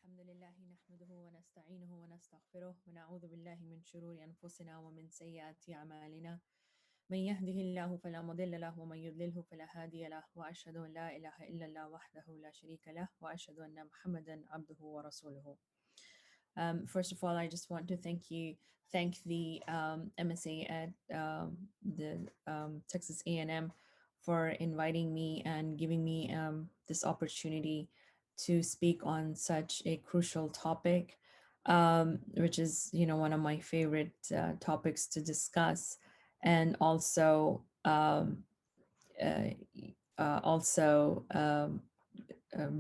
الحمد لله نحمده ونستعينه ونستغفره ونعوذ بالله من شرور أنفسنا ومن سيئات أعمالنا من يهده الله فلا مضل له ومن يضلله فلا هادي له وأشهد أن لا إله إلا الله وحده لا شريك له وأشهد أن محمدا عبده ورسوله. First of all, I just want to thank the MSA at the Texas A&M for inviting me and giving me this opportunity to speak on such a crucial topic, which is, one of my favorite topics to discuss, and also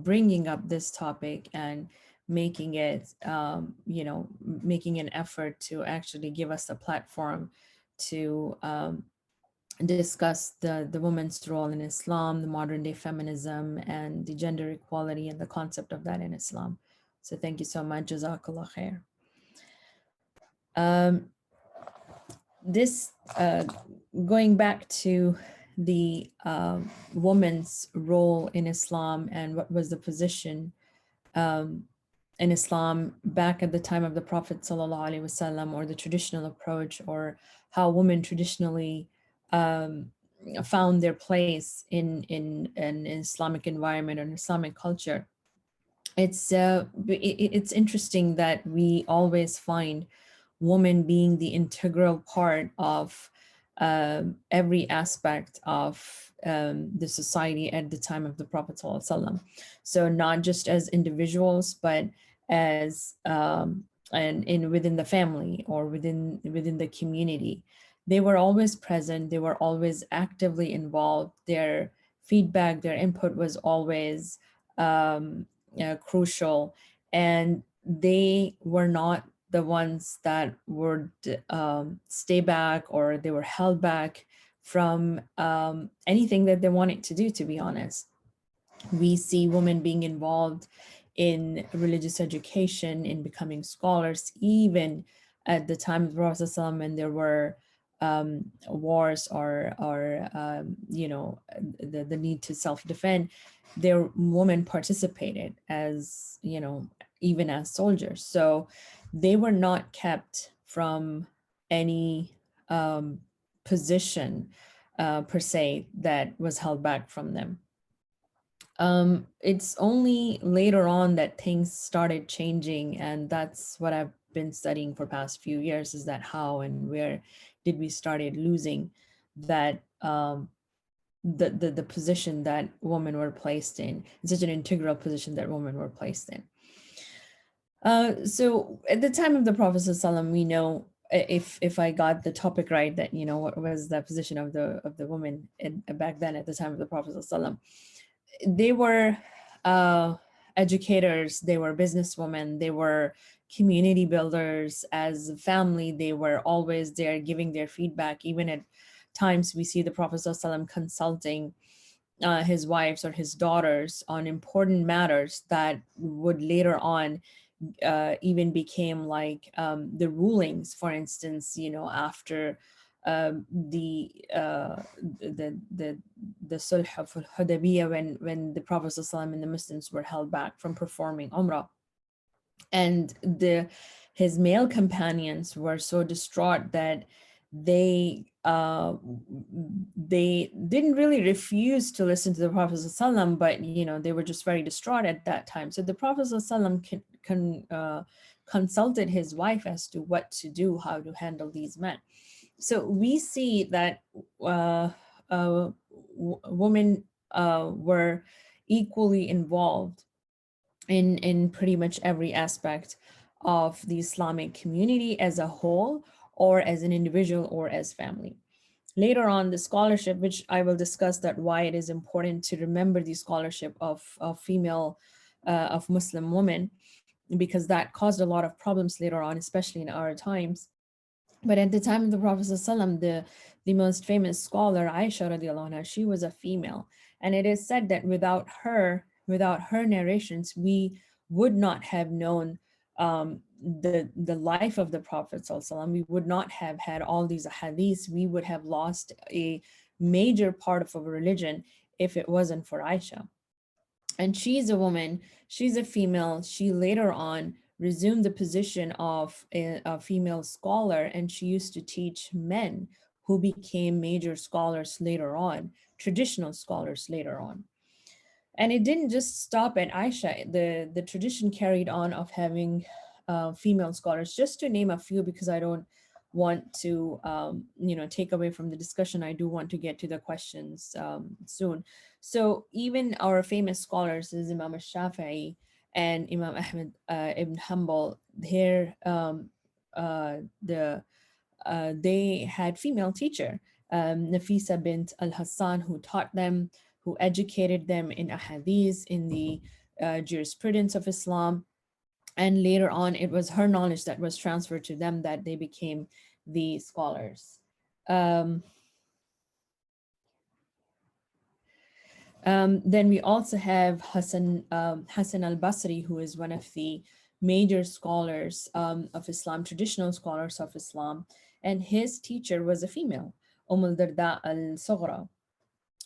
bringing up this topic and making it, making an effort to actually give us a platform to discuss the woman's role in Islam, the modern day feminism, and the gender equality and the concept of that in Islam. So thank you so much. JazakAllah Khairan. This going back to the woman's role in Islam and what was the position in Islam back at the time of the Prophet ﷺ, or the traditional approach, or how women traditionally found their place in an Islamic environment or an Islamic culture. It's interesting that we always find woman being the integral part of every aspect of the society at the time of the Prophet ﷺ. So not just as individuals, but as and within the family or within the community. They were always present. They were always actively involved. Their feedback, their input was always crucial, and they were not the ones that would stay back, or they were held back from anything that they wanted to do, to be honest. We see women being involved in religious education, in becoming scholars, even at the time of the Prophet ﷺ, when there were wars or the need to self-defend. Their women participated as, even as soldiers. So they were not kept from any position per se that was held back from them. It's only later on that things started changing, and that's what I've been studying for past few years, is that how and where did we started losing that the position that women were placed in, such an integral position that women were placed in. So at the time of the Prophet ﷺ, we know, if I got the topic right, that what was the position of the woman back then at the time of the Prophet ﷺ. They were educators, they were businesswomen, they were community builders. As a family, they were always there giving their feedback. Even at times we see the Prophet ﷺ consulting his wives or his daughters on important matters that would later on even became like the rulings. For instance, after the Sulh of Hudaybiyah, when the Prophet ﷺ and the Muslims were held back from performing Umrah, and his male companions were so distraught that they didn't really refuse to listen to the Prophet ﷺ, but they were just very distraught at that time. So the Prophet ﷺ consulted his wife as to what to do, how to handle these men. So we see that women were equally involved in pretty much every aspect of the Islamic community as a whole, or as an individual, or as family. Later on, the scholarship, which I will discuss, that why it is important to remember the scholarship of female, of Muslim women, because that caused a lot of problems later on, especially in our times. But at the time of the Prophet ﷺ, the most famous scholar, Aisha radiallahu anha, she was a female. And it is said that without her narrations, we would not have known the life of the Prophet ﷺ. We would not have had all these hadiths. We would have lost a major part of our religion if it wasn't for Aisha. And she's a woman, she's a female. She later on resumed the position of a female scholar, and she used to teach men who became major scholars later on, traditional scholars later on. And it didn't just stop at Aisha. The tradition carried on of having female scholars, just to name a few, because I don't want to take away from the discussion. I do want to get to the questions soon. So even our famous scholars is Imam al-Shafi'i and Imam Ahmed ibn Hanbal, the they had female teacher, Nafisa bint al-Hassan, who taught them, who educated them in ahadith, in the jurisprudence of Islam. And later on, it was her knowledge that was transferred to them that they became the scholars. Um, then we also have Hassan al-Basri, who is one of the major scholars of Islam, traditional scholars of Islam. And his teacher was a female, al-Darda al-Sughra.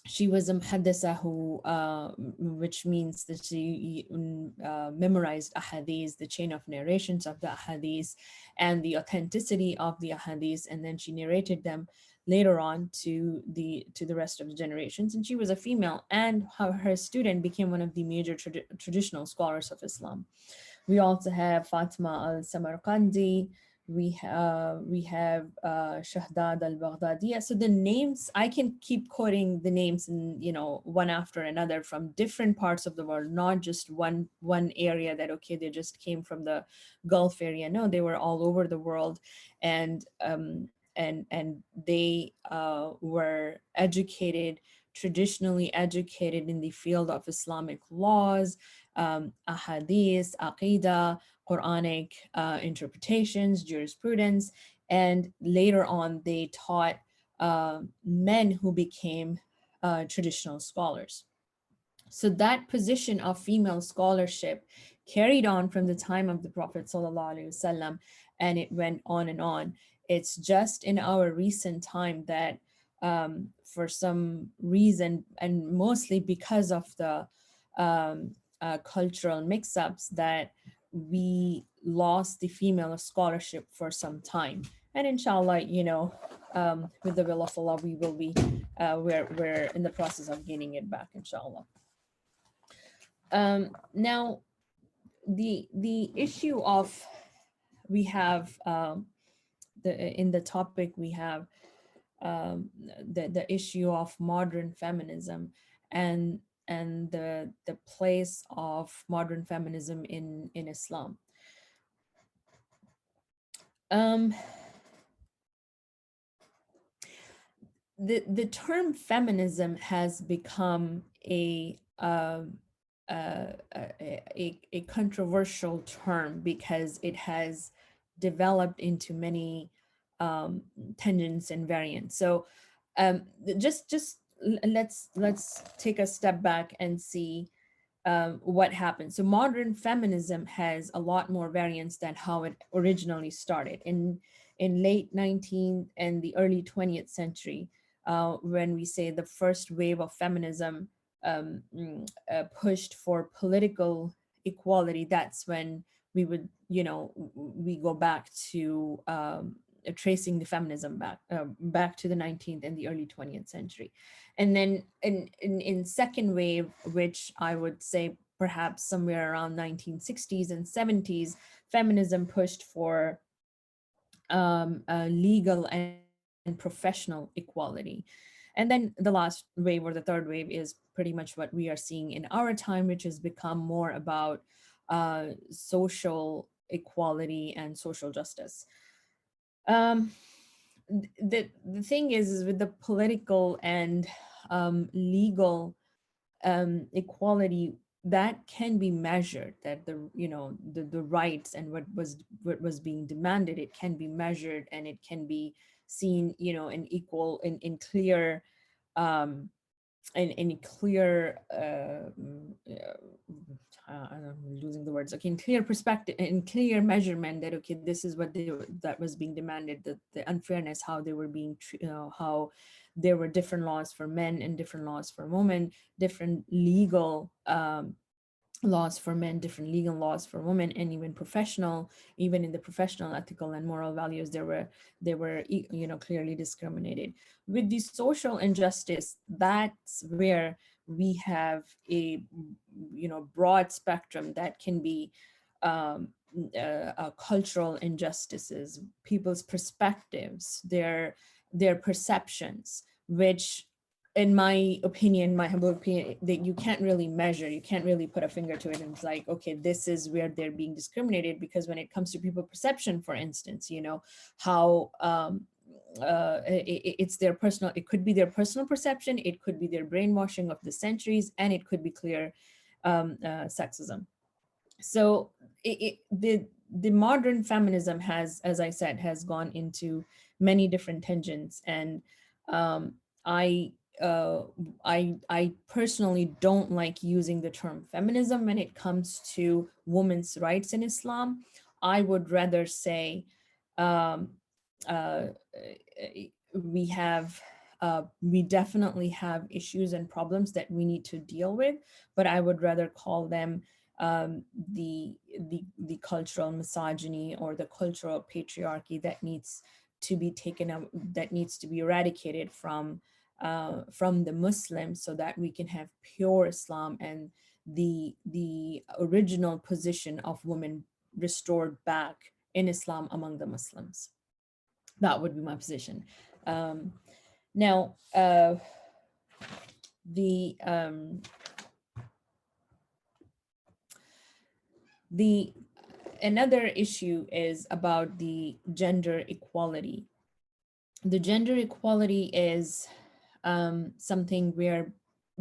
She was a muhaddisa who, which means that she memorized ahadith, the chain of narrations of the ahadith, and the authenticity of the ahadith, and then she narrated them later on to the rest of the generations. And she was a female, and her student became one of the major traditional scholars of Islam. We also have Fatima al-Samarkandi. We have Shahdad al-Baghdadiya. So the names, I can keep quoting the names, and one after another, from different parts of the world, not just one area that, okay, they just came from the Gulf area. No, they were all over the world, and they were educated, traditionally educated in the field of Islamic laws, ahadith, aqidah, Quranic interpretations, jurisprudence, and later on they taught men who became traditional scholars. So that position of female scholarship carried on from the time of the Prophet ﷺ, and it went on and on. It's just in our recent time that for some reason, and mostly because of the cultural mix-ups, that we lost the female scholarship for some time. And inshallah, with the will of Allah, we will be, we're in the process of gaining it back, inshallah. Now, the issue of, we have in the topic we have the issue of modern feminism, and the place of modern feminism in Islam. The term feminism has become a controversial term, because it has developed into many tangents and variants. So just let's take a step back and see what happened. So modern feminism has a lot more variants than how it originally started in late 19th and the early 20th century. When we say the first wave of feminism pushed for political equality, that's when we would, we go back to tracing the feminism back to the 19th and the early 20th century. And then in second wave, which I would say perhaps somewhere around 1960s and 70s, feminism pushed for legal and professional equality. And then the last wave, or the third wave, is pretty much what we are seeing in our time, which has become more about social equality and social justice. The thing is with the political and legal equality, that can be measured, that the rights and what was being demanded, it can be measured, and it can be seen in equal, in clear in clear I'm losing the words, okay, in clear perspective, in clear measurement, that okay, this is what that was being demanded, the unfairness, how they were being how there were different laws for men and different laws for women, different legal laws for men, different legal laws for women, and even professional, even in the professional ethical and moral values, they were clearly discriminated. With the social injustice, that's where we have a broad spectrum that can be cultural injustices, people's perspectives, their perceptions, which in my humble opinion, that you can't really measure, you can't really put a finger to it and it's like, okay, this is where they're being discriminated. Because when it comes to people perception, for instance, how it's their personal, it could be their personal perception, it could be their brainwashing of the centuries, and it could be clear sexism. So the modern feminism has, as I said, has gone into many different tangents, and um, I uh, I personally don't like using the term feminism when it comes to women's rights in Islam. I would rather say um, uh, we definitely have issues and problems that we need to deal with, but I would rather call them the cultural misogyny or the cultural patriarchy that needs to be taken out, that needs to be eradicated from the Muslims, so that we can have pure Islam and the original position of women restored back in Islam among the Muslims. That would be my position. Um, now, the the another issue is about the gender equality. The gender equality is something where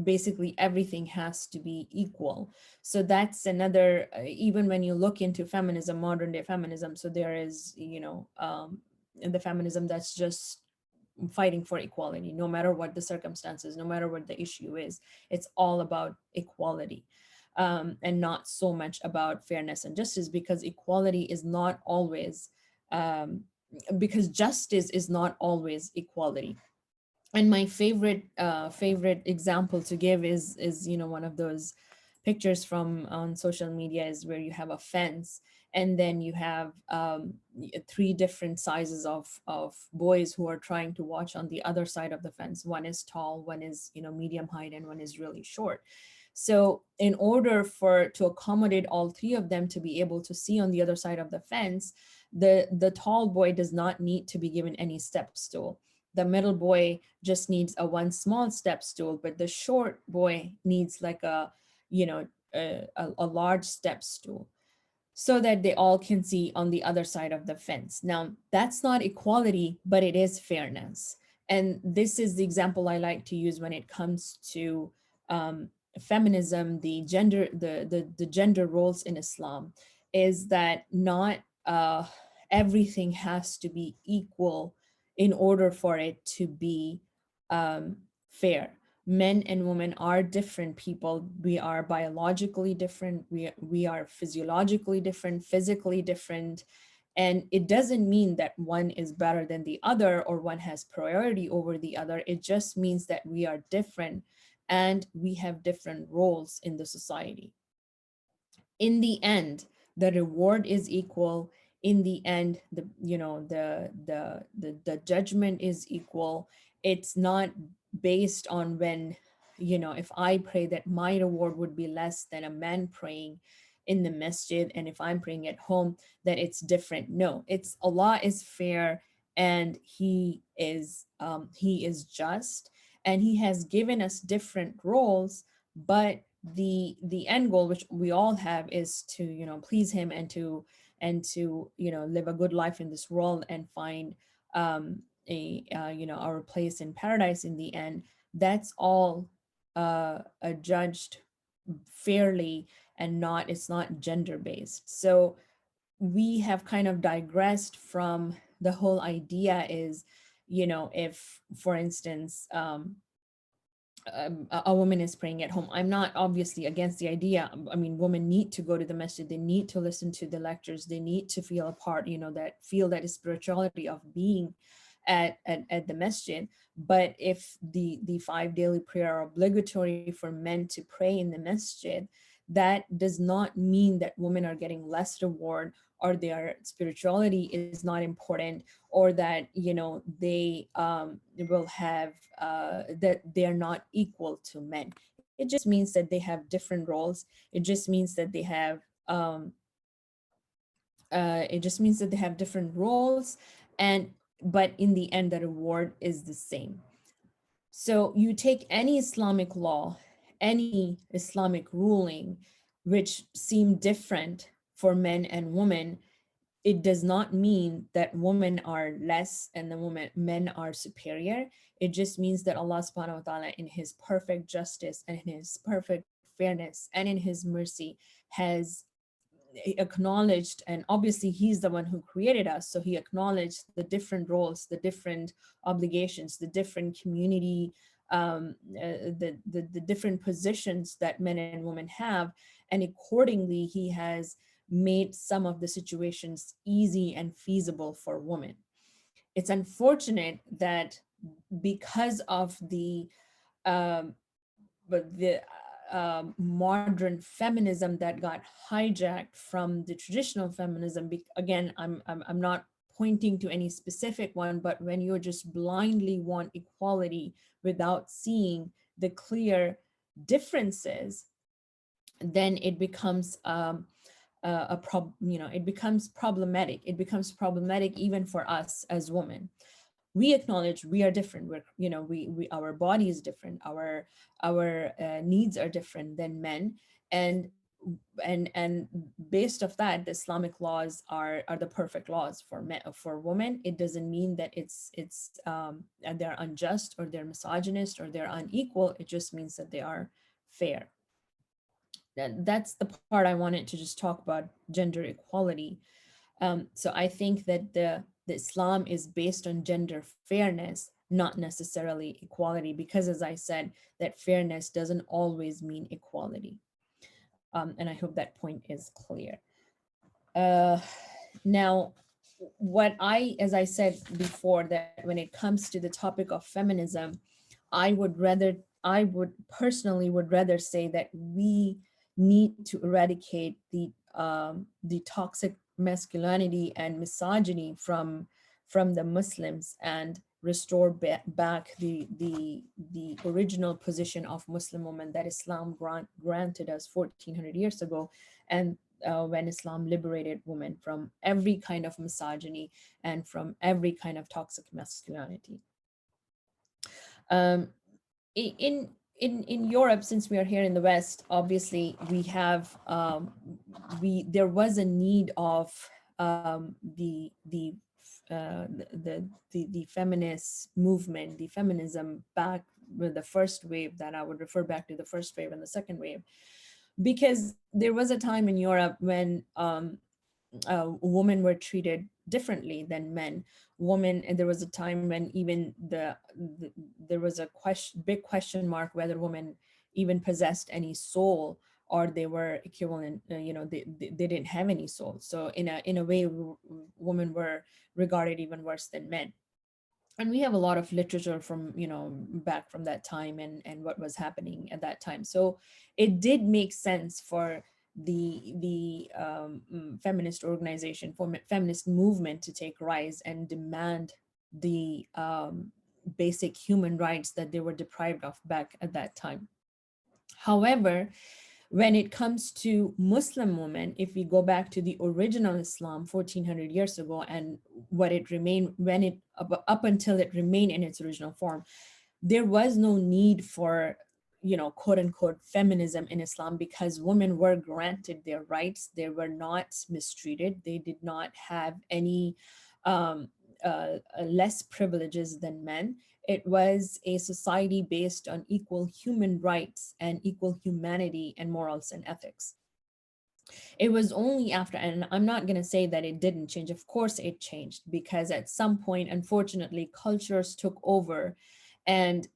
basically everything has to be equal. So that's another, even when you look into feminism, modern day feminism, so there is, in the feminism that's just fighting for equality, no matter what the circumstances, no matter what the issue is, it's all about equality. And not so much about fairness and justice, because equality is not always, because justice is not always equality. And my favorite example to give is one of those pictures from on social media, is where you have a fence, and then you have three different sizes of boys who are trying to watch on the other side of the fence. One is tall, one is medium height, and one is really short. So in order for to accommodate all three of them to be able to see on the other side of the fence, the tall boy does not need to be given any step stool. The middle boy just needs a one small step stool, but the short boy needs like you know a large step stool, so that they all can see on the other side of the fence. Now, that's not equality, but it is fairness. And this is the example I like to use when it comes to feminism, the gender roles in Islam, is that not everything has to be equal in order for it to be fair. Men and women are different people. We are biologically different. We are physiologically different, physically different. And it doesn't mean that one is better than the other or one has priority over the other. It just means that we are different and we have different roles in the society. In the end, the reward is equal. In the end, the judgment is equal. It's not based on when, if I pray, that my reward would be less than a man praying in the masjid, and if I'm praying at home, that it's different. No, it's Allah is fair, and he is just, and he has given us different roles, but the end goal, which we all have, is to please him, and to live a good life in this world, and find our place in paradise in the end. That's all judged fairly, and it's not gender based. So we have kind of digressed from the whole idea is, if, for instance, a woman is praying at home. I'm not obviously against the idea. I mean, women need to go to the masjid. They need to listen to the lectures. They need to feel a part, that feel that spirituality of being at the masjid. But if the 5 daily prayer are obligatory for men to pray in the masjid, that does not mean that women are getting less reward, or their spirituality is not important, or that they will have that they're not equal to men. It just means that they have different roles. It just means that they have different roles, and but in the end the reward is the same. So you take any Islamic law, any Islamic ruling, which seem different for men and women, it does not mean that women are less and men are superior. It just means that Allah subhanahu wa ta'ala, in his perfect justice and in his perfect fairness and in his mercy, has acknowledged, and obviously he's the one who created us, so he acknowledged the different roles, the different obligations, the different community, the different positions that men and women have, and accordingly he has made some of the situations easy and feasible for women. It's unfortunate that because of um, the modern feminism that got hijacked from the traditional feminism. Again, I'm not pointing to any specific one, but when you just blindly want equality without seeing the clear differences, then it becomes it becomes problematic. It becomes problematic even for us as women. We acknowledge we are different. We're, we our body is different. Our needs are different than men, and based off that, the Islamic laws are the perfect laws for men. For women, it doesn't mean that they're unjust or they're misogynist or they're unequal. It just means that they are fair. That's the part I wanted to just talk about, gender equality. So I think that the Islam is based on gender fairness, not necessarily equality, because as I said, that fairness doesn't always mean equality. And I hope that point is clear. Now, as I said before, that when it comes to the topic of feminism, I would personally would rather say that we need to eradicate the toxic masculinity and misogyny from the Muslims, and restore back the original position of Muslim women that Islam granted us 1400 years ago, and when Islam liberated women from every kind of misogyny and from every kind of toxic masculinity. Um, in Europe, since we are here in the West, obviously we have there was a need of the feminist movement, the feminism, back with the first wave, that I would refer back to the first wave and the second wave, because there was a time in Europe when women were treated differently than men. And there was a time when even there was a big question mark whether women even possessed any soul, or they were equivalent, they didn't have any soul. So in a way, women were regarded even worse than men. And we have a lot of literature from back from that time, and what was happening at that time. So it did make sense for the feminist organization, for feminist movement to take rise and demand the basic human rights that they were deprived of back at that time. However, when it comes to Muslim women, if we go back to the original Islam 1400 years ago, and what it remained, up until it remained in its original form, there was no need for quote unquote feminism in Islam, because women were granted their rights. They were not mistreated. They did not have any less privileges than men. It was a society based on equal human rights and equal humanity and morals and ethics. It was only after, and I'm not going to say that it didn't change. Of course it changed, because at some point, unfortunately, cultures took over, and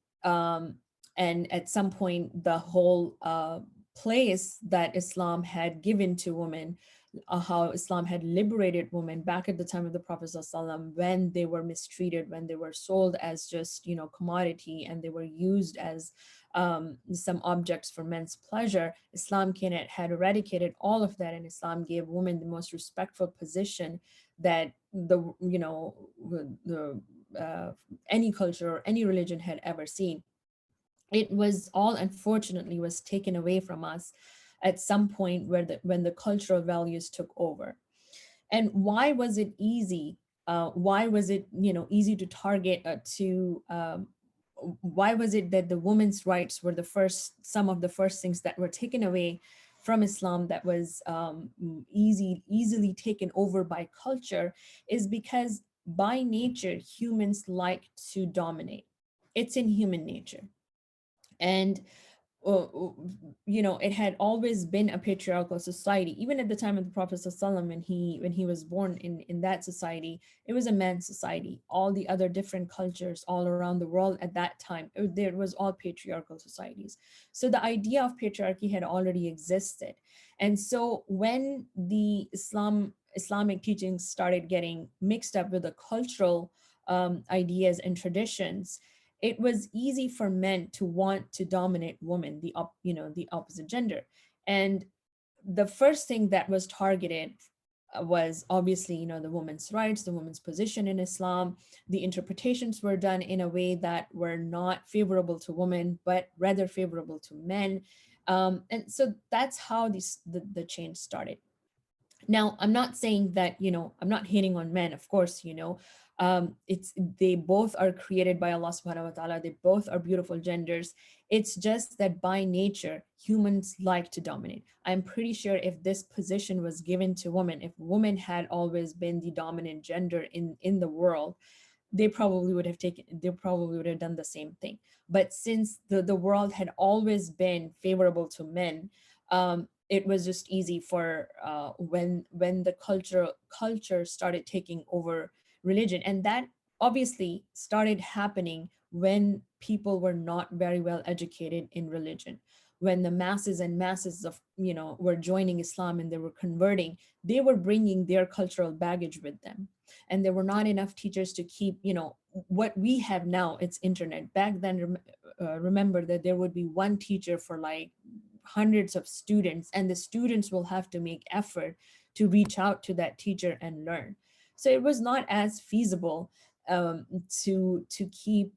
And at some point, the whole place that Islam had given to women, how Islam had liberated women back at the time of the Prophet ﷺ, when they were mistreated, when they were sold as just, commodity, and they were used as some objects for men's pleasure. Islam came and had eradicated all of that, and Islam gave women the most respectful position that the any culture or any religion had ever seen. It was all, unfortunately, was taken away from us at some point when the cultural values took over. And why was it easy? Why was it easy to target why was it that the women's rights were some of the first things that were taken away from Islam, that was easily taken over by culture? Is because by nature humans like to dominate. It's in human nature. And uh, it had always been a patriarchal society. Even at the time of the Prophet ﷺ, when he was born in that society, it was a man's society. All the other different cultures all around the world at that time, there was all patriarchal societies. So the idea of patriarchy had already existed. And so when the Islamic teachings started getting mixed up with the cultural ideas and traditions, it was easy for men to want to dominate women, the opposite gender. And the first thing that was targeted was obviously, the women's rights, the women's position in Islam. The interpretations were done in a way that were not favorable to women, but rather favorable to men. And so that's how the change started. Now, I'm not saying that, I'm not hating on men, of course, they both are created by Allah subhanahu wa ta'ala. They both are beautiful genders. It's just that by nature, humans like to dominate. I'm pretty sure if this position was given to women, if women had always been the dominant gender in the world, they probably would have done the same thing. But since the world had always been favorable to men, it was just easy for when the culture started taking over religion. And that obviously started happening when people were not very well educated in religion. When the masses and masses of were joining Islam and they were converting, they were bringing their cultural baggage with them. And there were not enough teachers to keep what we have now. It's internet. Back then, remember that there would be one teacher for like hundreds of students, and the students will have to make effort to reach out to that teacher and learn. So it was not as feasible to keep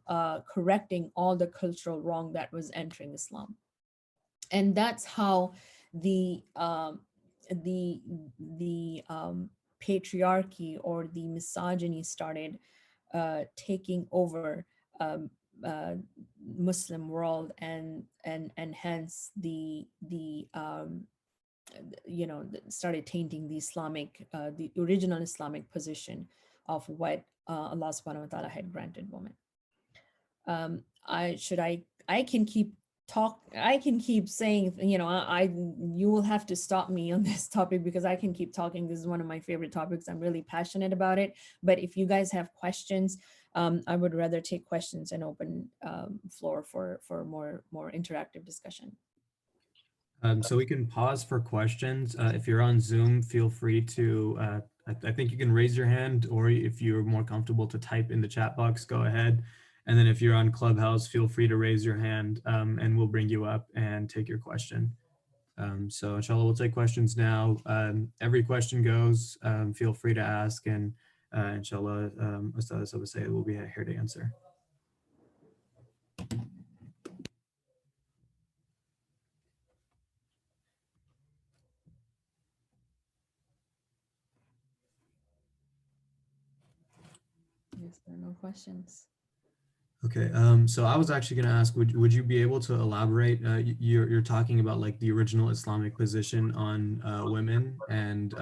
correcting all the cultural wrong that was entering Islam. And that's how the the patriarchy or the misogyny started taking over um, uh, Muslim world, and hence started tainting the original Islamic position of what Allah subhanahu wa ta'ala had granted women. I can keep saying, you will have to stop me on this topic because I can keep talking. This is one of my favorite topics. I'm really passionate about it. But if you guys have questions, I would rather take questions and open floor for more interactive discussion. So we can pause for questions. If you're on Zoom, feel free to, I think you can raise your hand, or if you're more comfortable to type in the chat box, go ahead. And then if you're on Clubhouse, feel free to raise your hand and we'll bring you up and take your question. So inshallah, we'll take questions now. Every question goes, feel free to ask, and inshallah, Ustadha Saba will be here to answer. Yes, there are no questions. Okay, so I was actually going to ask, would you be able to elaborate? You're talking about like the original Islamic position on women and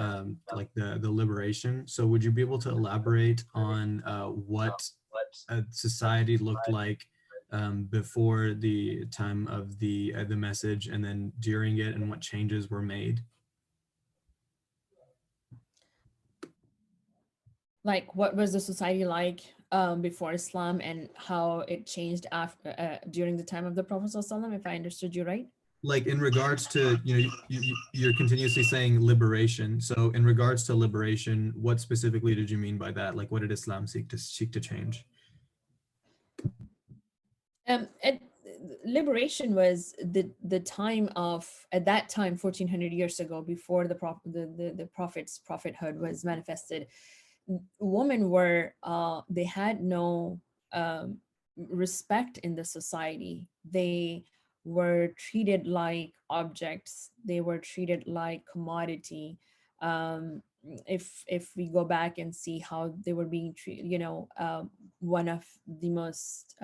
like the liberation. So would you be able to elaborate on what a society looked like before the time of the message, and then during it, and what changes were made? Like, what was the society like before Islam and how it changed after during the time of the Prophet ﷺ, if I understood you right? Like in regards to, you're continuously saying liberation. So in regards to liberation, what specifically did you mean by that? Like, what did Islam seek to change? And liberation was the time of, at that time, 1400 years ago, before the prophet's prophethood was manifested. Women were they had no respect in the society. They were treated like objects. They were treated like commodity. If we go back and see how they were being treated, one of the most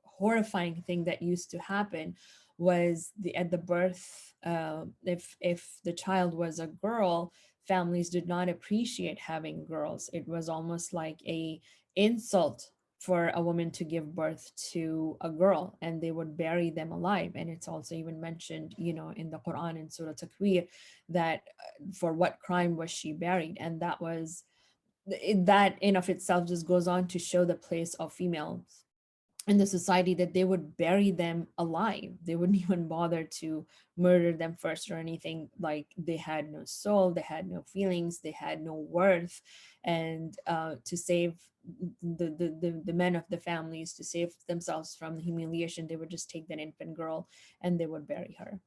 horrifying thing that used to happen was at the birth, if the child was a girl, families did not appreciate having girls. It was almost like a insult for a woman to give birth to a girl, and they would bury them alive. And it's also even mentioned, in the Quran in Surah Takwir, that for what crime was she buried. And that in of itself just goes on to show the place of females in the society, that they would bury them alive. They wouldn't even bother to murder them first or anything. Like, they had no soul, they had no feelings, they had no worth. And to save the men of the families, to save themselves from the humiliation, they would just take that infant girl and they would bury her.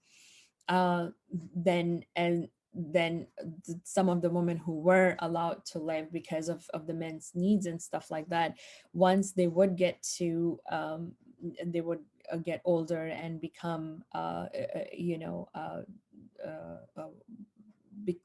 Then some of the women who were allowed to live because of the men's needs and stuff like that, once they would get to they would get older and become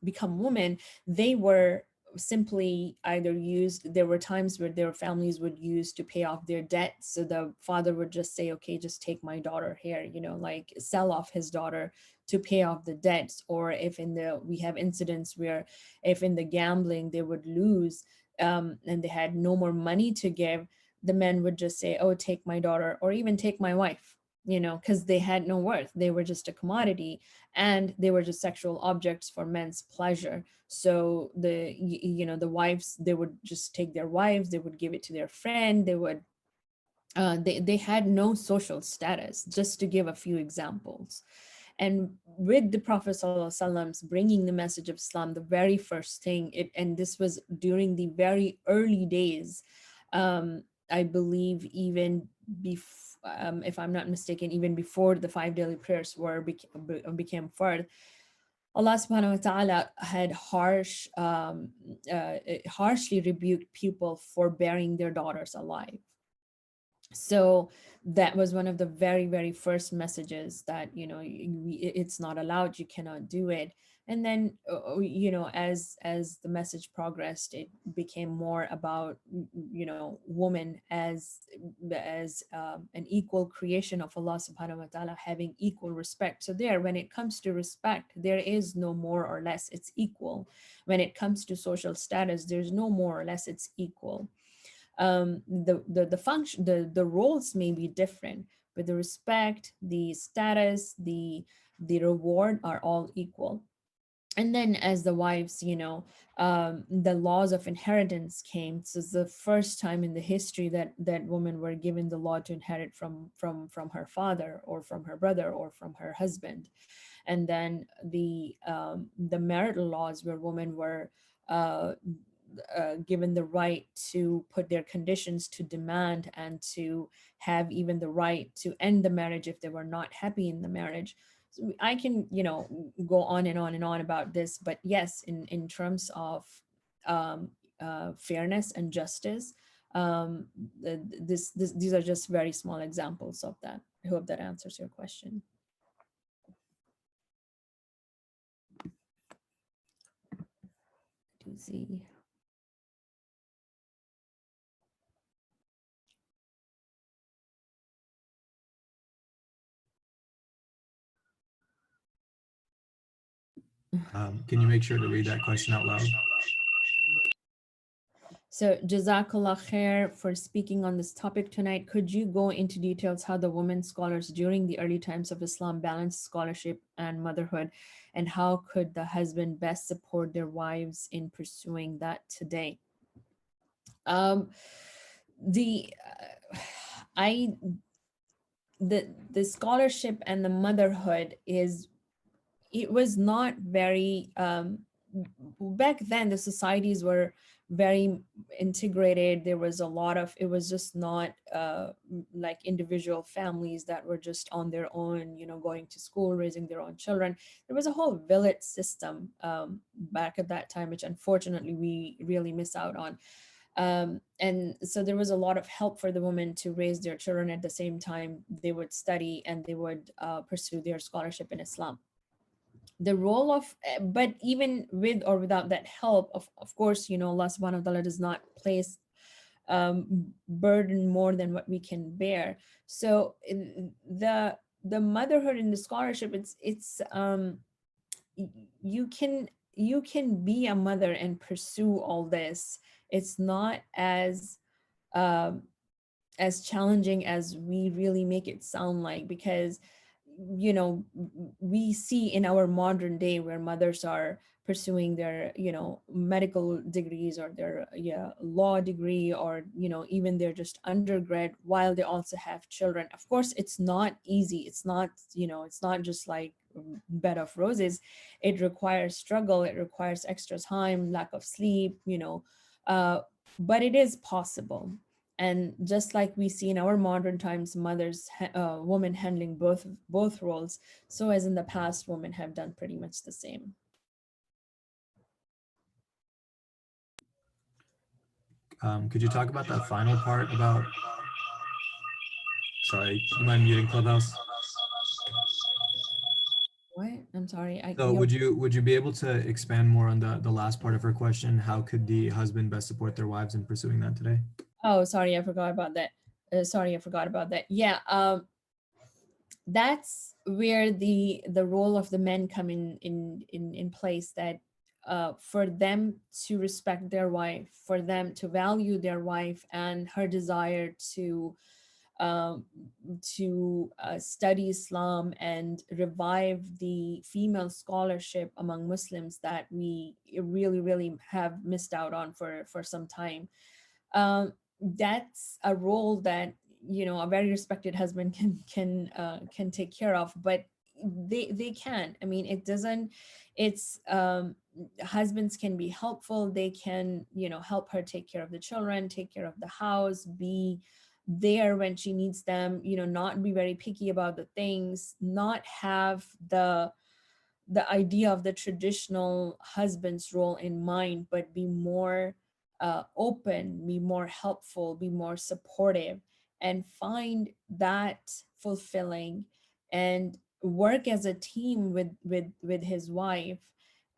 become women, they were simply either used. There were times where their families would use to pay off their debt. So the father would just say, okay, just take my daughter here, like sell off his daughter to pay off the debts. Or if we have incidents where if in the gambling they would lose, and they had no more money to give, the men would just say, oh, take my daughter, or even take my wife, because they had no worth. They were just a commodity, and they were just sexual objects for men's pleasure. So the wives, they would just take their wives, they would give it to their friend, they had no social status, just to give a few examples. And with the Prophet ﷺ bringing the message of Islam, the very first thing, and this was during the very early days, I believe even if I'm not mistaken, even before the 5 daily prayers became fard, Allah subhanahu wa ta'ala had harshly rebuked people for burying their daughters alive. So that was one of the very, very first messages, that it's not allowed, you cannot do it. And then as the message progressed, it became more about woman as an equal creation of Allah subhanahu wa ta'ala, having equal respect. So there, when it comes to respect, there is no more or less, it's equal. When it comes to social status, there's no more or less, it's equal. The function, the roles may be different, but the respect, the status, the reward are all equal. And then as the wives, the laws of inheritance came. So it's the first time in the history that women were given the law to inherit from her father, or from her brother, or from her husband. And then the marital laws, where women were given the right to put their conditions, to demand, and to have even the right to end the marriage if they were not happy in the marriage. So I can, go on and on and on about this, but yes, in terms of fairness and justice, these are just very small examples of that. I hope that answers your question. To see. Can you make sure to read that question out loud? So JazakAllah Khair for speaking on this topic tonight. Could you go into details how the women scholars during the early times of Islam balanced scholarship and motherhood, and how could the husband best support their wives in pursuing that today? Um, the I the scholarship and the motherhood is, it was not very back then the societies were very integrated. There was a lot of, it was just not like individual families that were just on their own, you know, going to school, raising their own children. There was a whole village system back at that time, which unfortunately we really miss out on. And so there was a lot of help for the women to raise their children. At the same time, they would study and they would pursue their scholarship in Islam. The role of, but even with or without that help, of course, you know, Allah subhanahu wa ta'ala does not place burden more than what we can bear. So the motherhood and the scholarship, you can be a mother and pursue all this. It's not um, as challenging as we really make it sound like, because you know, we see in our modern day where mothers are pursuing their, you know, medical degrees or their, yeah, law degree, or you know, even they're just undergrad while they also have children. Of course it's not easy, it's not, you know, it's not just like bed of roses. It requires struggle, it requires extra time, lack of sleep, you know, uh, but it is possible. And just like we see in our modern times, mothers, women handling both roles, so as in the past, women have done pretty much the same. Could you talk about that final part about, sorry, you mind muting Clubhouse? What? I'm sorry. So would you be able to expand more on the last part of her question? How could the husband best support their wives in pursuing that today? Oh, sorry, I forgot about that. Sorry, I forgot about that. Yeah, that's where the role of the men come in place. That for them to respect their wife, for them to value their wife and her desire um, to study Islam and revive the female scholarship among Muslims that we really have missed out on for some time. That's a role that, you know, a very respected husband can take care of. But they can, I mean, it doesn't, it's husbands can be helpful. They can, you know, help her take care of the children, take care of the house, be there when she needs them, you know, not be very picky about the things, not have the idea of the traditional husband's role in mind, but be more open, be more helpful, be more supportive, and find that fulfilling, and work as a team with his wife,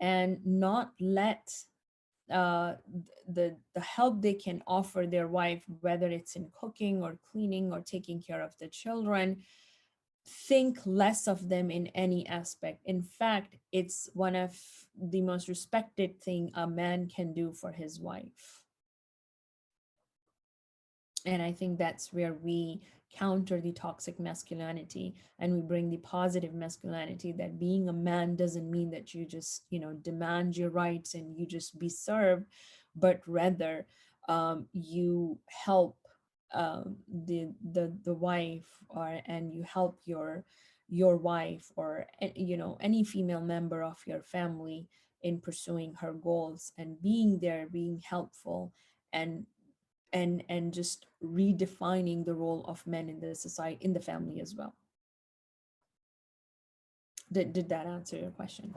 and not let the help they can offer their wife, whether it's in cooking or cleaning or taking care of the children, think less of them in any aspect. In fact, it's one of the most respected thing a man can do for his wife. And I think that's where we counter the toxic masculinity and we bring the positive masculinity, that being a man doesn't mean that you just, you know, demand your rights and you just be served, but rather you help the wife, or and you help your wife, or you know, any female member of your family in pursuing her goals, and being there, being helpful, and and just redefining the role of men in the society, in the family as well. Did that answer your question?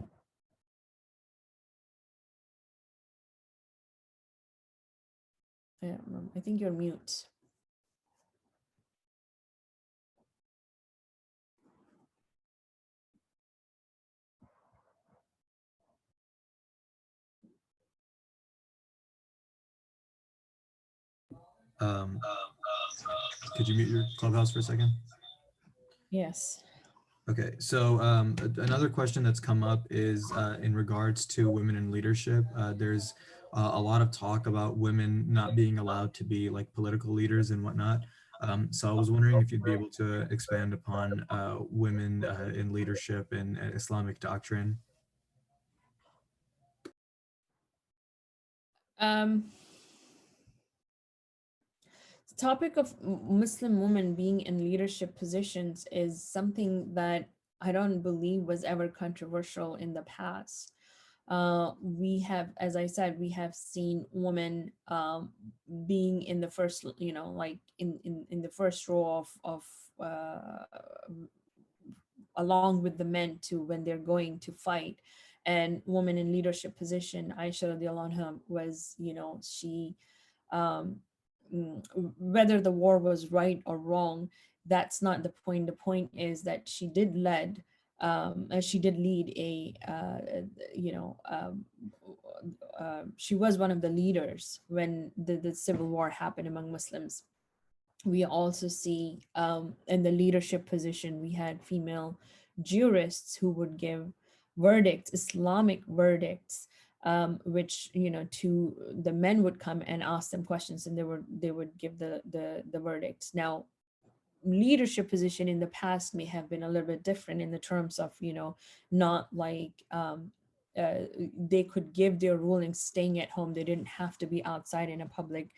I think you're mute. Um, could you mute your Clubhouse for a second? Yes. Okay, so another question that's come up is in regards to women in leadership. There's a lot of talk about women not being allowed to be like political leaders and whatnot. So I was wondering if you'd be able to expand upon women in leadership and Islamic doctrine. Um, topic of Muslim women being in leadership positions is something that I don't believe was ever controversial in the past. We have, as I said, we have seen women being in the first, like in the first row of uh, along with the men to when they're going to fight. And woman in leadership position, Aisha radiallahu anha was, she um, whether the war was right or wrong, that's not the point. The point is that she did lead you know, she was one of the leaders when the civil war happened among Muslims. We also see in the leadership position, we had female jurists who would give verdicts, Islamic verdicts, which, to the men would come and ask them questions, and they would give the verdicts. Now, leadership position in the past may have been a little bit different in the terms of, not like they could give their rulings staying at home. They didn't have to be outside in a public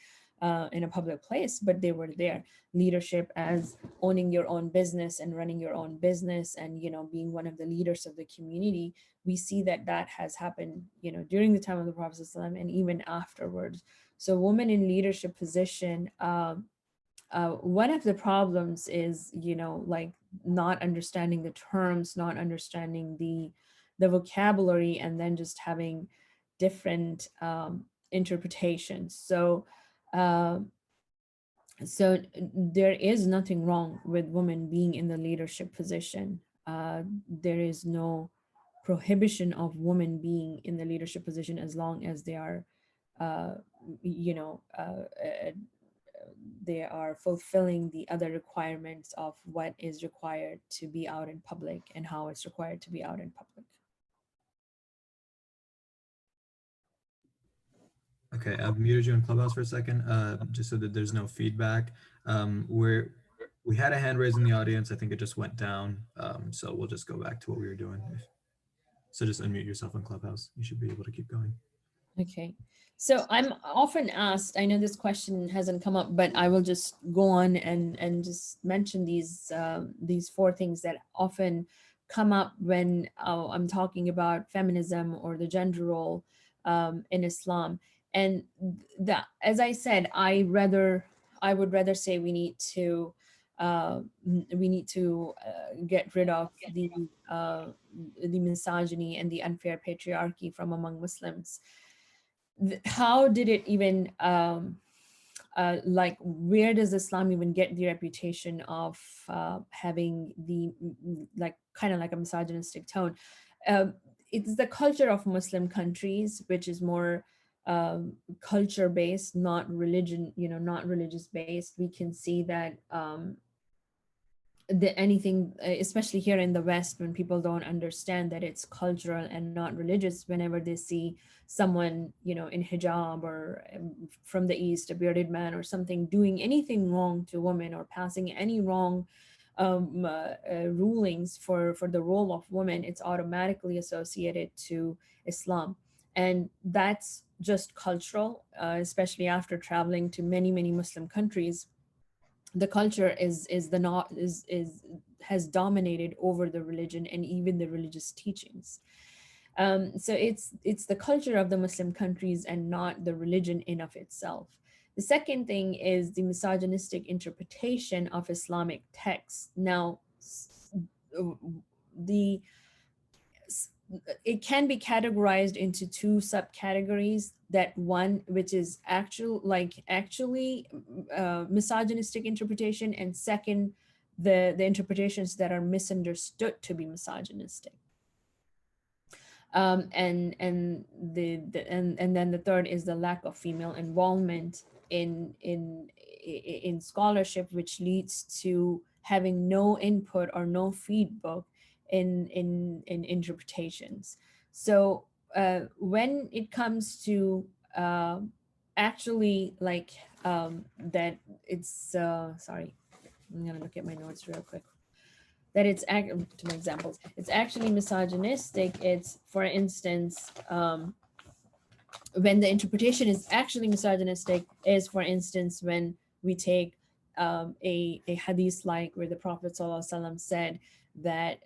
place, but they were there. Leadership as owning your own business and running your own business, and being one of the leaders of the community. We see that that has happened, during the time of the Prophet ﷺ and even afterwards. So women in leadership position, one of the problems is, like not understanding the terms, not understanding the vocabulary, and then just having different interpretations. Uh, so there is nothing wrong with women being in the leadership position. There is no prohibition of women being in the leadership position as long as they are, uh, you know, uh, uh, they are fulfilling the other requirements of what is required to be out in public and how it's required to be out in public. Okay, I've muted you in Clubhouse for a second, just so that there's no feedback. We had a hand raised in the audience. I think it just went down. So we'll just go back to what we were doing. So just unmute yourself in Clubhouse. You should be able to keep going. Okay. So I'm often asked, I know this question hasn't come up, but I will just go on and just mention these four things that often come up when I'm talking about feminism or the gender role in Islam. And as I said, I would rather say we need to get rid of the misogyny and the unfair patriarchy from among Muslims. How did it even like, where does Islam even get the reputation of having the like kind of like a misogynistic tone? It's the culture of Muslim countries, which is more culture based, not religion, not religious based. We can see that anything, especially here in the West, when people don't understand that it's cultural and not religious, whenever they see someone, in hijab or from the East, a bearded man or something, doing anything wrong to women or passing any wrong rulings for the role of women, it's automatically associated to Islam. And that's just cultural, especially after traveling to many, many Muslim countries. The culture has dominated over the religion and even the religious teachings. So it's the culture of the Muslim countries and not the religion in of itself. The second thing is the misogynistic interpretation of Islamic texts. Now, the it can be categorized into two subcategories. That one, which is actually misogynistic interpretation, and second, the interpretations that are misunderstood to be misogynistic. And then the third is the lack of female involvement in scholarship, which leads to having no input or no feedback in interpretations. So when it comes to actually like that, it's sorry, I'm gonna look at my notes real quick. That it's to my examples, it's actually misogynistic. It's, for instance, when the interpretation is actually misogynistic is, for instance, when We take a hadith like where the Prophet ﷺ said that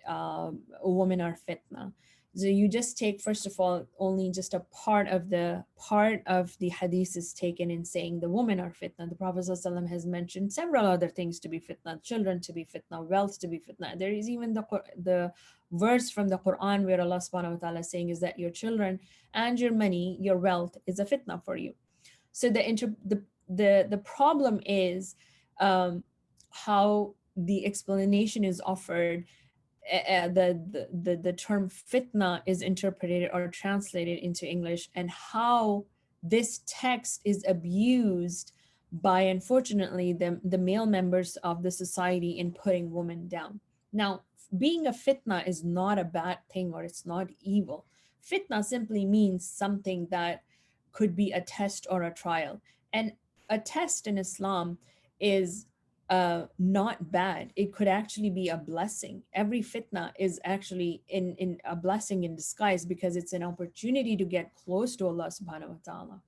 women are fitna. So you just take, first of all, only just a part of the hadith is taken in saying the women are fitna. The Prophet ﷺ has mentioned several other things to be fitna, children to be fitna, wealth to be fitna. There is even the verse from the Quran where Allah subhanahu wa ta'ala is saying is that your children and your money, your wealth is a fitna for you. So the problem is how the explanation is offered. The term fitna is interpreted or translated into English, and how this text is abused by, unfortunately, the male members of the society in putting women down. Now, being a fitna is not a bad thing, or it's not evil. Fitna simply means something that could be a test or a trial. And a test in Islam is not bad. It could actually be a blessing. Every fitna is actually in a blessing in disguise, because it's an opportunity to get close to Allah subhanahu wa ta'ala.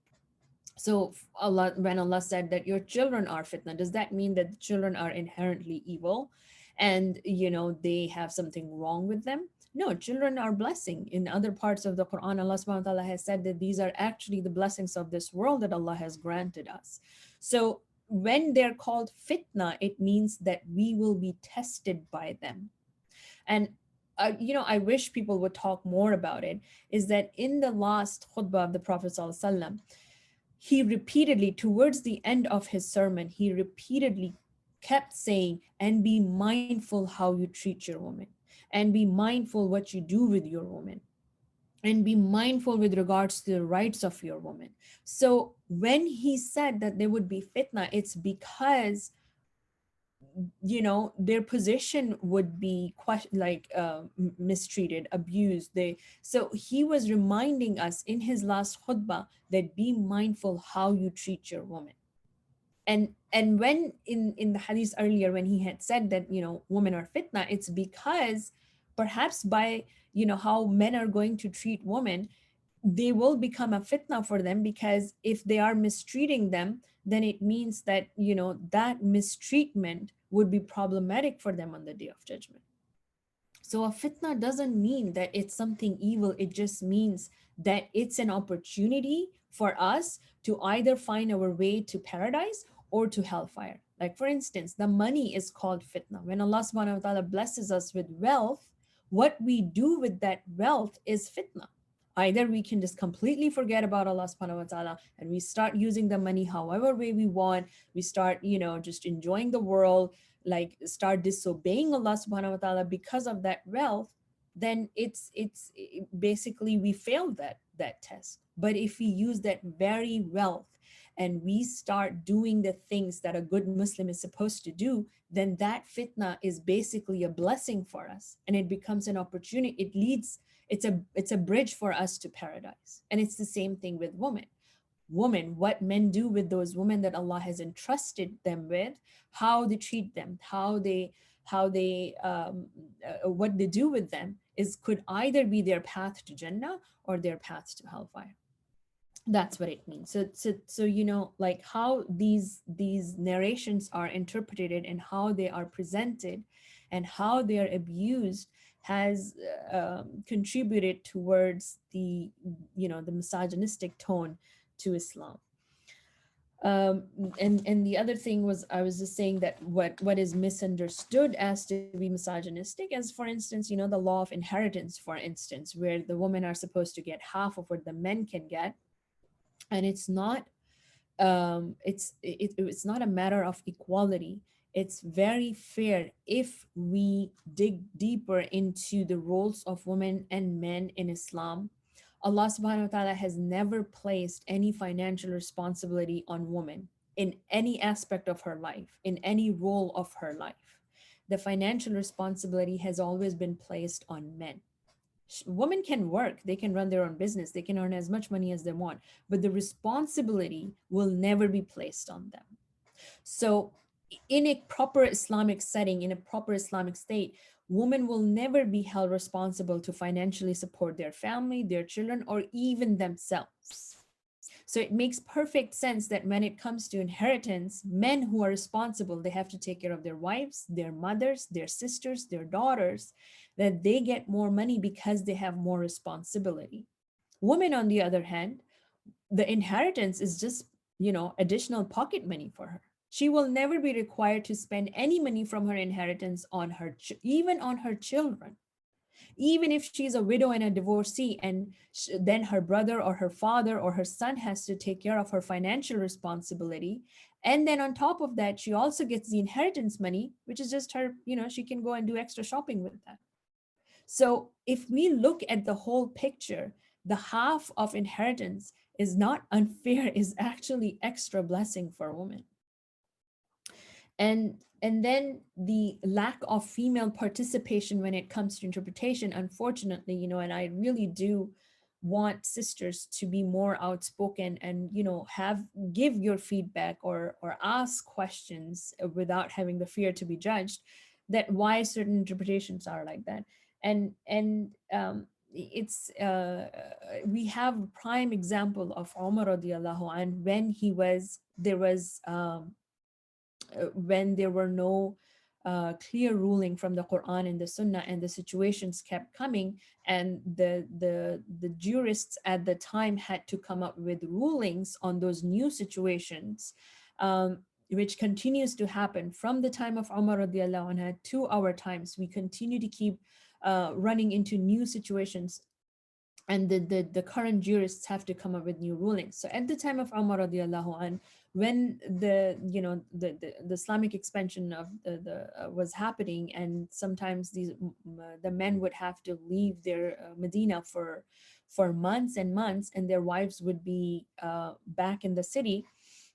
So Allah, when Allah said that your children are fitna, does that mean that the children are inherently evil and they have something wrong with them? No, children are blessing. In other parts of the Quran, Allah subhanahu wa ta'ala has said that these are actually the blessings of this world that Allah has granted us. So when they're called fitna, it means that we will be tested by them. And I wish people would talk more about it, is that in the last khutbah of the Prophet sallallahu alaihi wasallam, he repeatedly, towards the end of his sermon, he repeatedly kept saying, and be mindful how you treat your woman, and be mindful what you do with your woman, and be mindful with regards to the rights of your woman. So when he said that there would be fitna, it's because their position would be mistreated, abused. So he was reminding us in his last khutbah that be mindful how you treat your woman. And when in the hadith earlier, when he had said that women are fitna, it's because perhaps by how men are going to treat women, they will become a fitna for them, because if they are mistreating them, then it means that that mistreatment would be problematic for them on the day of judgment. So a fitna doesn't mean that it's something evil. It just means that it's an opportunity for us to either find our way to paradise or to hellfire. Like, for instance, the money is called fitna. When Allah subhanahu wa ta'ala blesses us with wealth, what we do with that wealth is fitna. Either we can just completely forget about Allah subhanahu wa ta'ala and we start using the money however way we want. We start, just enjoying the world, like start disobeying Allah subhanahu wa ta'ala because of that wealth. Then it's basically we failed that test. But if we use that very wealth and we start doing the things that a good Muslim is supposed to do, then that fitna is basically a blessing for us, and it becomes an opportunity. It's a bridge for us to paradise. And it's the same thing with women. What men do with those women that Allah has entrusted them with, how they treat them, what they do with them could either be their path to Jannah or their path to hellfire. That's what it means. So like how these narrations are interpreted and how they are presented and how they are abused has contributed towards the misogynistic tone to Islam. And the other thing was, I was just saying that what is misunderstood as to be misogynistic, as for instance, the law of inheritance, for instance, where the women are supposed to get half of what the men can get. And it's not it's not a matter of equality. It's very fair if we dig deeper into the roles of women and men in Islam. Allah subhanahu wa ta'ala has never placed any financial responsibility on women in any aspect of her life, in any role of her life. The financial responsibility has always been placed on men. Women can work, they can run their own business, they can earn as much money as they want, but the responsibility will never be placed on them. So in a proper Islamic setting, in a proper Islamic state, women will never be held responsible to financially support their family, their children, or even themselves. So it makes perfect sense that when it comes to inheritance, men who are responsible, they have to take care of their wives, their mothers, their sisters, their daughters, that they get more money because they have more responsibility. Women, on the other hand, the inheritance is just, additional pocket money for her. She will never be required to spend any money from her inheritance on even on her children. Even if she's a widow and a divorcee, and then her brother or her father or her son has to take care of her financial responsibility. And then on top of that, she also gets the inheritance money, which is just her, she can go and do extra shopping with that. So if we look at the whole picture, the half of inheritance is not unfair, is actually extra blessing for women. And then the lack of female participation when it comes to interpretation, unfortunately, and I really do want sisters to be more outspoken and give your feedback or ask questions without having the fear to be judged, that why certain interpretations are like that. And it's we have a prime example of Umar radiallahu anh, when when there were no clear ruling from the Quran and the Sunnah, and the situations kept coming, and the jurists at the time had to come up with rulings on those new situations, which continues to happen from the time of Umar radiallahu anha to our times. We continue to keep running into new situations, and the current jurists have to come up with new rulings. So at the time of Umar radiallahu anh, when the Islamic expansion of the was happening, and sometimes the men would have to leave their Medina for months and months, and their wives would be back in the city.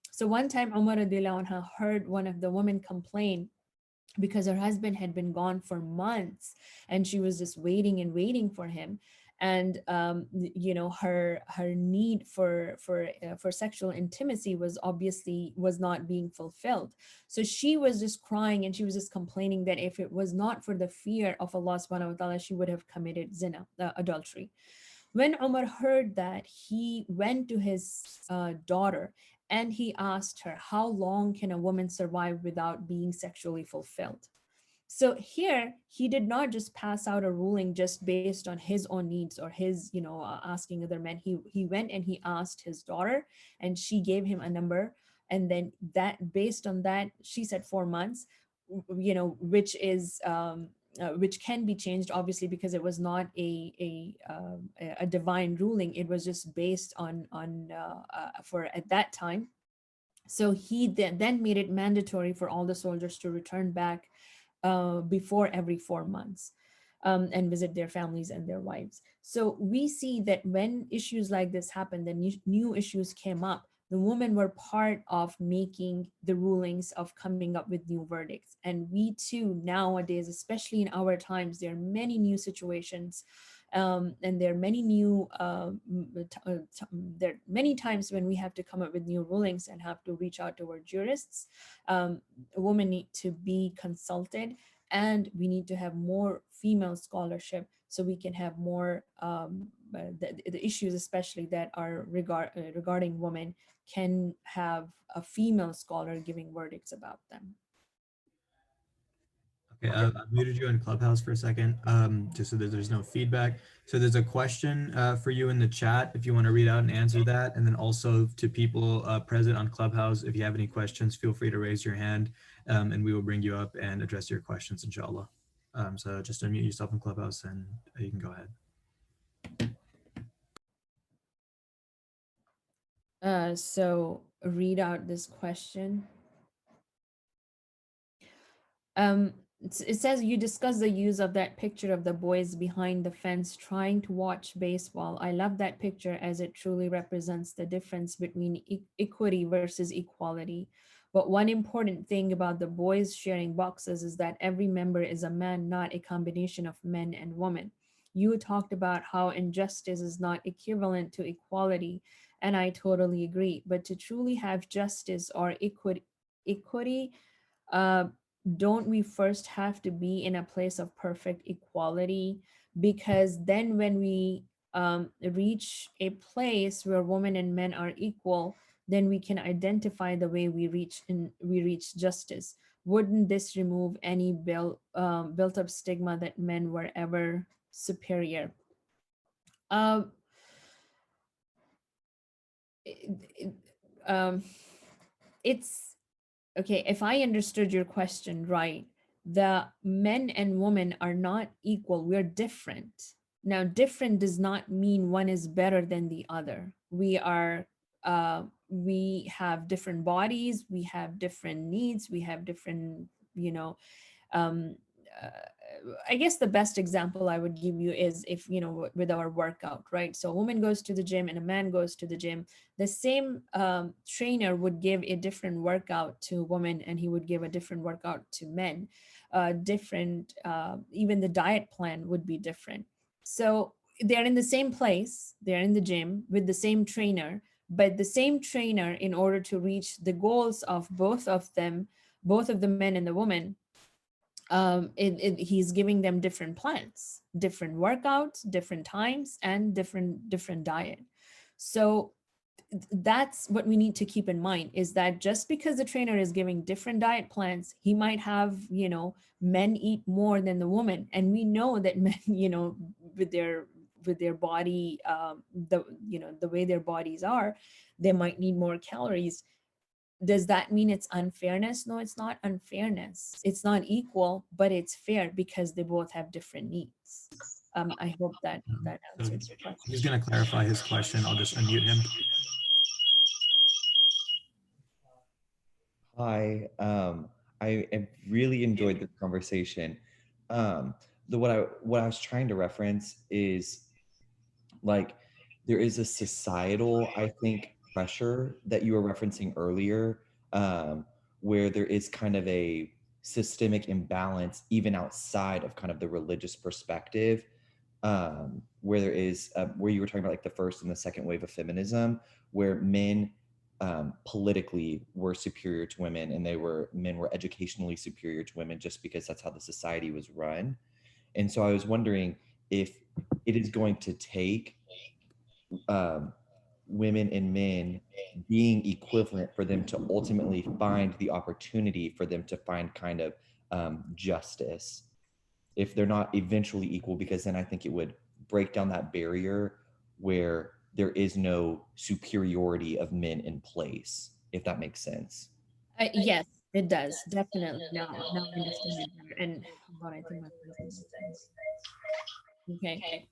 So one time Umar radiallahu anh heard one of the women complain because her husband had been gone for months, and she was just waiting and waiting for him. And her need for sexual intimacy was not being fulfilled. So she was just crying, and she was just complaining that if it was not for the fear of Allah subhanahu wa ta'ala, she would have committed zina, adultery. When Umar heard that, he went to his daughter, and he asked her, how long can a woman survive without being sexually fulfilled? So here, he did not just pass out a ruling just based on his own needs or his, asking other men. He went and he asked his daughter, and she gave him a number. And then based on that, she said 4 months, which can be changed, obviously, because it was not a divine ruling. It was just based on for at that time. So he then made it mandatory for all the soldiers to return back before every 4 months, and visit their families and their wives. So we see that when issues like this happen, the new issues came up, the women were part of making the rulings, of coming up with new verdicts. And we too, nowadays, especially in our times, there are many new situations, and there are many new there are many times when we have to come up with new rulings and have to reach out to our jurists. Women need to be consulted, and we need to have more female scholarship, so we can have more the issues, especially that are regarding women, can have a female scholar giving verdicts about them. Okay, I muted you in Clubhouse for a second, just so that there's no feedback. So there's a question for you in the chat if you want to read out and answer that. And then also to people present on Clubhouse, if you have any questions, feel free to raise your hand, and we will bring you up and address your questions, inshallah. So just unmute yourself in Clubhouse and you can go ahead. So read out this question. It says, you discuss the use of that picture of the boys behind the fence trying to watch baseball. I love that picture as it truly represents the difference between equity versus equality. But one important thing about the boys sharing boxes is that every member is a man, not a combination of men and women. You talked about how injustice is not equivalent to equality, and I totally agree. But to truly have justice or equity, uh, don't we first have to be in a place of perfect equality? Because then when we reach a place where women and men are equal, then we can identify the way we reach justice. Wouldn't this remove any built up stigma that men were ever superior? Um, it- it- um, it's okay. If I understood your question right, the men and women are not equal. We're different. Now, different does not mean one is better than the other. We have different bodies, we have different needs, we have different, you know, um, uh, I guess the best example I would give you is if, with our workout, right? So a woman goes to the gym and a man goes to the gym. The same trainer would give a different workout to women and he would give a different workout to men. Even the diet plan would be different. So they're in the same place, they're in the gym with the same trainer, but the same trainer, in order to reach the goals of both of them, both of the men and the woman, he's giving them different plans, different workouts, different times, and different diet. So that's what we need to keep in mind, is that just because the trainer is giving different diet plans, he might have, men eat more than the woman, and we know that men, with their body, the way their bodies are, they might need more calories. Does that mean it's unfairness? No, it's not unfairness. It's not equal, but it's fair because they both have different needs. I hope that So answers your question. he's going to clarify his question. I'll just unmute him. Hi, I really enjoyed this conversation. Um, what I was trying to reference is like there is a societal, I think, pressure that you were referencing earlier, where there is kind of a systemic imbalance even outside of kind of the religious perspective, where there is where you were talking about like the first and the second wave of feminism, where men politically were superior to women, and men were educationally superior to women just because that's how the society was run. And so I was wondering if it is going to take um, women and men being equivalent for them to ultimately find the opportunity for them to find kind of justice, if they're not eventually equal, because then I think it would break down that barrier where there is no superiority of men in place, if that makes sense. Yes, it does, definitely. Now I understand it better. And hold on, I think my person is okay.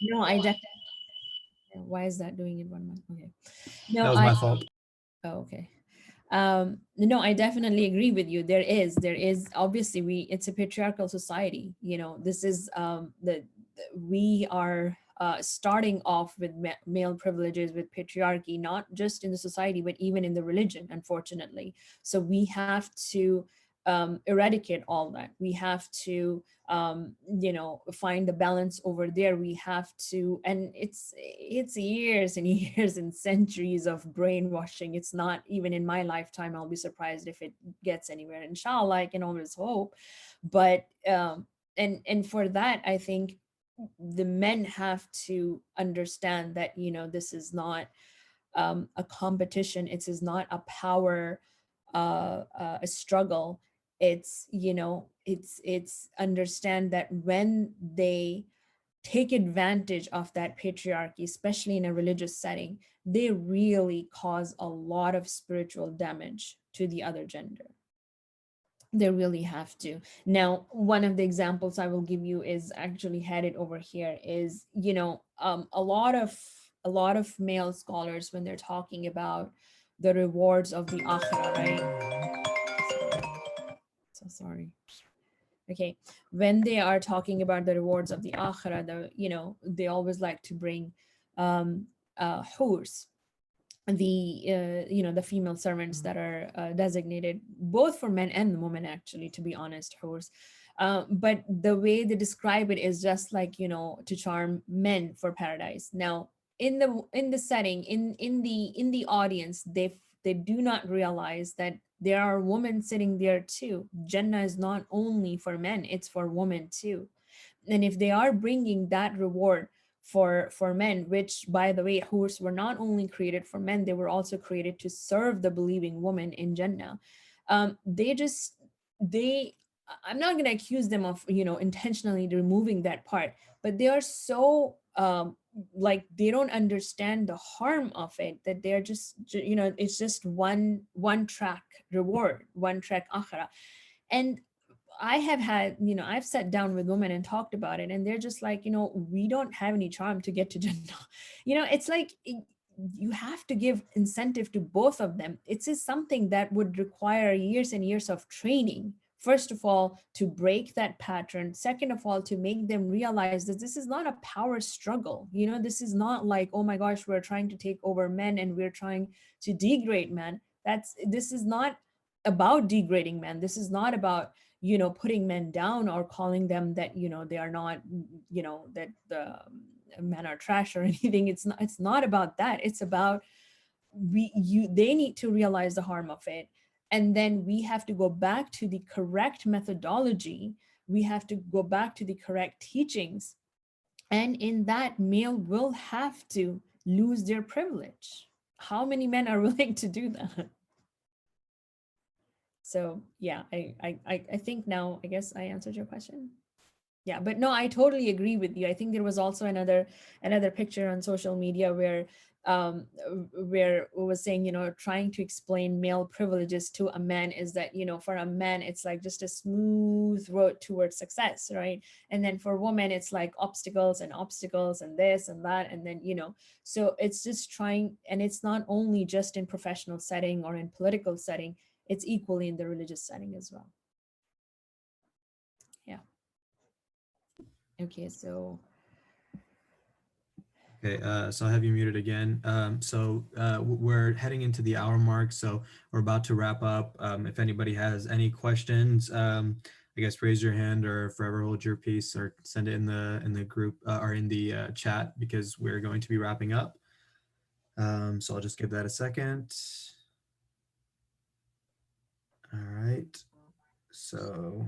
No, I definitely. Why is that doing it 1 month? Okay. That No, was my fault. Oh, okay. No, I definitely agree with you. There is obviously, it's a patriarchal society. This is we are starting off with male privileges, with patriarchy, not just in the society, but even in the religion, unfortunately. So we have to eradicate all that. We have to find the balance over there. We have to, and it's years and years and centuries of brainwashing. It's not even in my lifetime. I'll be surprised if it gets anywhere. Inshallah, I can always hope. But and for that, I think the men have to understand that this is not a competition. It is not a power a struggle. It's understand that when they take advantage of that patriarchy, especially in a religious setting, they really cause a lot of spiritual damage to the other gender. They really have to. Now, one of the examples I will give you is actually headed over here is, a lot of male scholars, when they're talking about the rewards of the akhirah, right? So sorry. Okay. When they are talking about the rewards of the akhirah, they always like to bring hurs, the female servants that are designated both for men and women, actually, to be honest, hurs. But the way they describe it is just like, to charm men for paradise. Now, in the setting, in the audience, they do not realize that there are women sitting there too. Jannah is not only for men, it's for women too. And if they are bringing that reward for men, which, by the way, hurs were not only created for men, they were also created to serve the believing woman in Jannah. They just, they, I'm not going to accuse them of, intentionally removing that part, but they are so like, they don't understand the harm of it, that they're just, it's just one track reward, one track akhira. And I have had, I've sat down with women and talked about it, and they're just like, we don't have any charm to get to Jannah. It's like, you have to give incentive to both of them. It's just something that would require years and years of training. First of all, to break that pattern. Second of all, to make them realize that this is not a power struggle. This is not like, oh my gosh, we're trying to take over men and we're trying to degrade men. This is not about degrading men. This is not about, putting men down or calling them that, they are not, that the men are trash or anything. It's not about that. It's about, they need to realize the harm of it. And then we have to go back to the correct methodology. We have to go back to the correct teachings. And in that, male will have to lose their privilege. How many men are willing to do that? So yeah, I think now, I guess I answered your question. Yeah, but no, I totally agree with you. I think there was also another picture on social media where it was saying, trying to explain male privileges to a man is that, for a man, it's like just a smooth road towards success, right? And then for women, it's like obstacles and obstacles and this and that. And then, so it's just trying, and it's not only just in professional setting or in political setting, it's equally in the religious setting as well. Yeah. Okay, so. Okay, so I have you muted again. We're heading into the hour mark, so we're about to wrap up. If anybody has any questions, I guess raise your hand or forever hold your peace, or send it in the group or in the chat, because we're going to be wrapping up. So I'll just give that a second. All right. So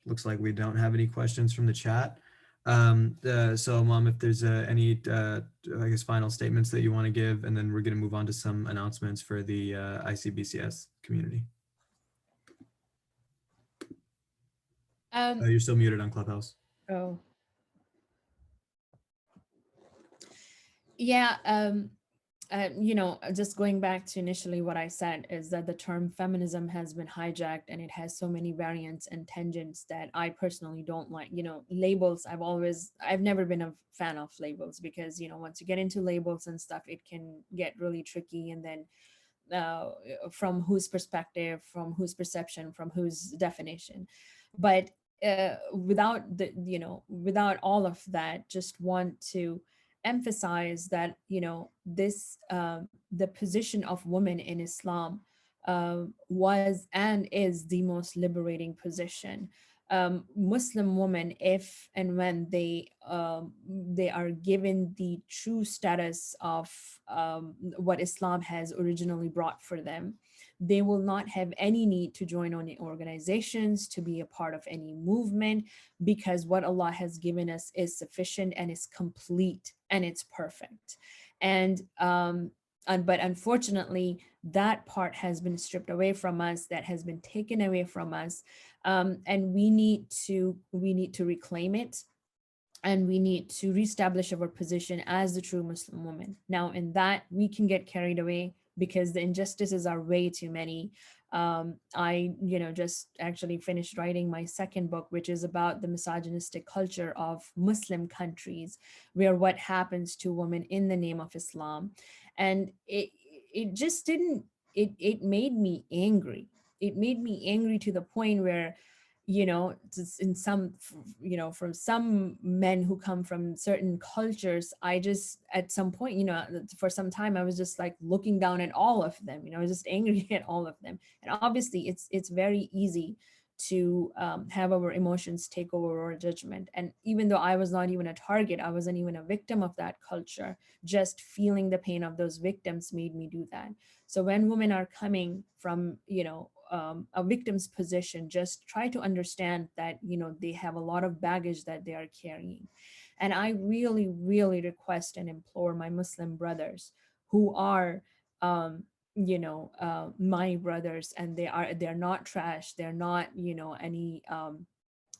looks like we don't have any questions from the chat. So Mom, if there's any, I guess, final statements that you want to give, and then we're going to move on to some announcements for the ICBCS community. You're still muted on Clubhouse. Oh. Yeah, just going back to initially what I said is that the term feminism has been hijacked, and it has so many variants and tangents that I personally don't like. Labels, I've never been a fan of labels, because, once you get into labels and stuff, it can get really tricky. And then from whose perspective, from whose perception, from whose definition. But without all of that, just want to emphasize that, the position of women in Islam was and is the most liberating position. Muslim women, if and when they are given the true status of what Islam has originally brought for them, they will not have any need to join any organizations, to be a part of any movement, because what Allah has given us is sufficient and is complete and it's perfect. But unfortunately, that part has been stripped away from us, that has been taken away from us, and we need to reclaim it, and we need to reestablish our position as the true Muslim woman. Now, in that, we can get carried away because the injustices are way too many. I just actually finished writing my second book, which is about the misogynistic culture of Muslim countries, where what happens to women in the name of Islam. And it just didn't, it made me angry. It made me angry to the point where, just in some, from some men who come from certain cultures, I just, at some point, for some time, I was just like looking down at all of them, I was just angry at all of them. And obviously it's very easy to have our emotions take over our judgment. And even though I was not even a target, I wasn't even a victim of that culture, just feeling the pain of those victims made me do that. So when women are coming from, a victim's position, just try to understand that, they have a lot of baggage that they are carrying. And I really, really request and implore my Muslim brothers who are, my brothers, and they're not trash, they're not, any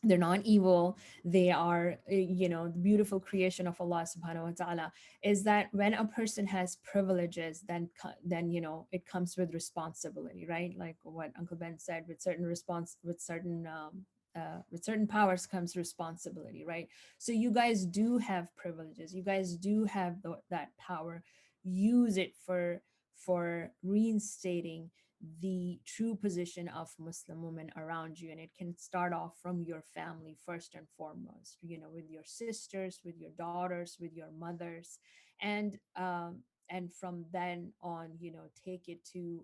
they're not evil, they are, the beautiful creation of Allah subhanahu wa ta'ala, is that when a person has privileges, then it comes with responsibility, right? Like what Uncle Ben said, with certain powers comes responsibility, right? So you guys do have privileges, you guys do have that power. Use it for reinstating the true position of Muslim women around you. And it can start off from your family first and foremost, with your sisters, with your daughters, with your mothers. And from then on, take it to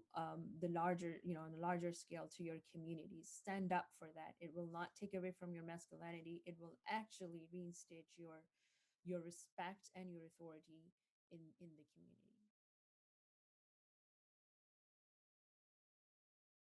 the larger, on a larger scale, to your communities. Stand up for that. It will not take away from your masculinity, it will actually reinstate your respect and your authority in the community.